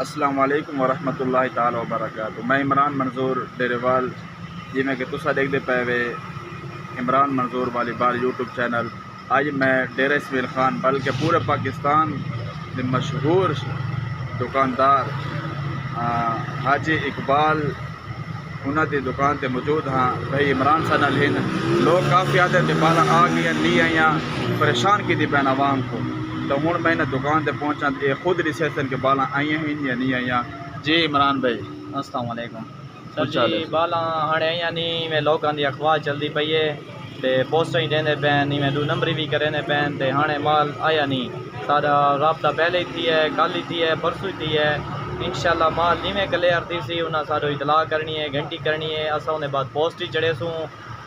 السلام علیکم ورحمۃ اللہ تعالی وبرکاتہ۔ میں عمران منظور ڈیریوال جی میں کہ تسا دیکھ دے پے وے عمران منظور والی بال یوٹیوب چینل۔ آج میں ڈیرہ اسماعیل خان بلکہ پورے پاکستان کے مشہور دکاندار حاجی اقبال انہاں دی دکان تے موجود ہاں۔ بھائی عمران صاحب نال ہن لوگ کافی آدھے تے بالا آ گیا لی آئیاں پریشان کی دی پین عوام کو، تو ہوں میں دکان تے پہنچا یہ خود ریسیشن کے بالا آئی ہیں یا نہیں آئیاں۔ جی عمران بھائی السلام علیکم سر جی، بالا ہاں آئیاں نہیں میں لوگوں کی افواہ چلتی پئی ہے تے پوسٹر ہی دینے پین میں 2 نمبر بھی کرنے پین تے ہاں مال آیا نہیں۔ سارا رابطہ پہلے ہی تھی ہے، کل ہی تھی ہے، پرسوں ہی تھی ہے۔ انشاءاللہ مال نہیں کلیئر تھی سی انہاں سارو اطلاع کرنی ہے، گھنٹی کرنی ہے، اساں نے بعد پوسٹ ہی چڑھے سوں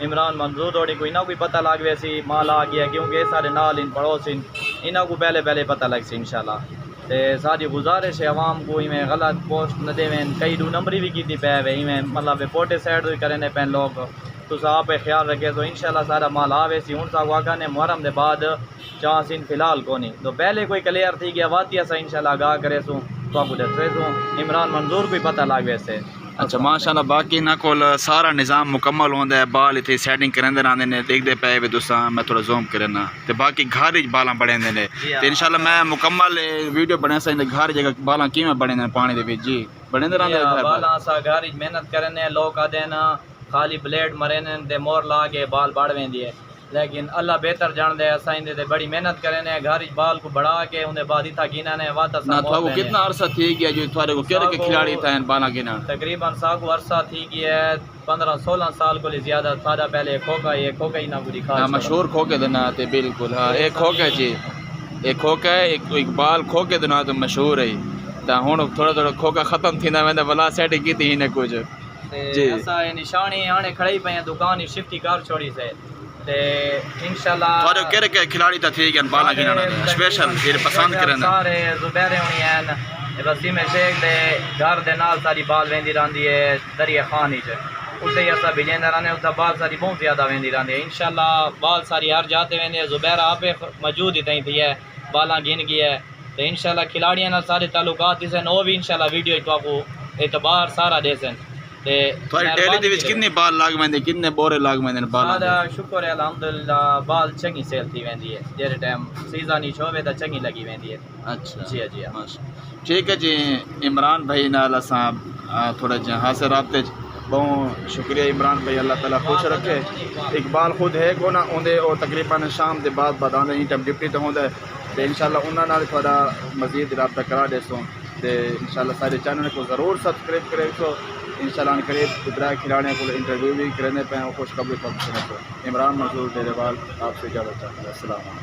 عمران منظور توڑی کوئی نہ کوئی پتہ لگ وے سی مال آ گیا، کیونکہ یہ سارے نال ان پڑوس ان انہاں کو پہلے پتہ لگ سی انشاءاللہ۔ تے ساری گزارش ہے عوام کو میں غلط پوسٹ نہ دے وین، کئی 2 نمبری بھی کی پے وے میں مطلب پوٹے سائڈ بھی کرنے پین لوگ، تو آپ خیال رکھے تو انشاءاللہ سارا مال آوے سی۔ ہوں سا واقعہ نے محرم دے بعد چانس ان فی الحال کو نہیں، تو پہلے کوئی کلیئر تھی گیا واتی اسا انشاءاللہ آگاہ کرے سوں تو آپ کو دسے سوں عمران منظور کوئی پتہ لگ ویسے۔ اچھا ماشاءاللہ، باقی نہ کول سارا نظام مکمل ہوندا ہے، بال اتنے سیٹنگ کرندے رہندے نے، دیکھ دے پے وے تساں میں تھوڑا زوم کرنا تے باقی گھر وچ بالاں بڑھیندے نے تے انشاءاللہ میں مکمل ویڈیو بنا سکدا گھر جگہ بالاں کیویں بڑھیندے پانی دے وچ۔ جی بڑھیندے رہندے بالاں سا گھر وچ محنت کرنے لوگ آدے نا خالی بلیڈ مرنے تے مور لا کے بال بڑھ ویندی ہے، لیکن اللہ بہتر جاندے اساں اندے تے بڑی محنت کرنے گھر وچ بال کو بڑھا کے اون دے بعد اتھا گینا نے واتا سا نہ تھو کتنا عرصہ تھی گیا جو تھارے کو کہڑے کھلاڑی تھے بالاں گینا؟ تقریباً سا کو عرصہ تھی گیا ہے 15-16 سال کو زیادہ سارا پہلے کھوکا یہ کھوکا ہی نہ کو دکھا مشہور کھوکے دنا تے بالکل ہاں ایک کھوکا جی ایک کھوکا ہے ایک اقبال کھوکے دنا تو مشہور ہے تا ہن تھوڑا کھوکا ختم تھیندا ویندا بلا سیٹ کیتی ہی نے کچھ جی اسا نشانی ہاں کھڑی پئی دکان ہی شفٹ کر چھوڑی سے تے انشاءاللہ تھارے کہڑے کھلاڑی تا تھی گن بالاں گینا اسپیشل پھر پسند کرن سارے زبیر ہونی ہیں وسیم شیخ دے گھر دے نال ساری بال ویندی رہندی ہے دریا خان وچ اتھے اسا بھیجیندا رہنے اتھا بال ساری بہت زیادہ ویندی رہندی ہے انشاءاللہ بال ساری ہر جاتے ویندی زبیر آپ موجود ہی تھی ہے بالاں گن گئی ہے تے انشاءاللہ کھلاڑیاں نال سارے تعلقات دسن او بھی انشاءاللہ ویڈیو تو آپ کو اعتبار سارا دسن تے تھوڑی ڈیلی دے وچ کتنے بال لاگ ویندے کتنے بورے لاگ ویندے بالاں دا شکر ہے الحمدللہ بال چنگی سیل تھی ویندی ہے جڑے ٹائم سیزن ہی ہوے تے چنگی لگی ویندی ہے۔ اچھا جی جی ماشاءاللہ ٹھیک ہے جی عمران بھائی نال اساں تھوڑا جہاں سے رابطے بہت شکریہ عمران بھائی، اللہ تعالیٰ خوش رکھے۔ اقبال خود ہے کو نا اوندے اور تقریباً شام دے بعد آندے ہی ٹائم ڈپٹی تے ہوندا ہے تے انشاءاللہ انہاں نال تھوڑا مزید رابطہ کرا دے سوں تے انشاءاللہ سارے چینل کو ضرور سبسکرائب کرے سو انشاءاللہ قریب ادھر کھلاڑیوں کو انٹرویو بھی کرنے پہ خوشخبری پہنچنے کو۔ عمران منظور ڈیریوال آپ سے اجازت چاہتا ہوں۔ السلام علیکم۔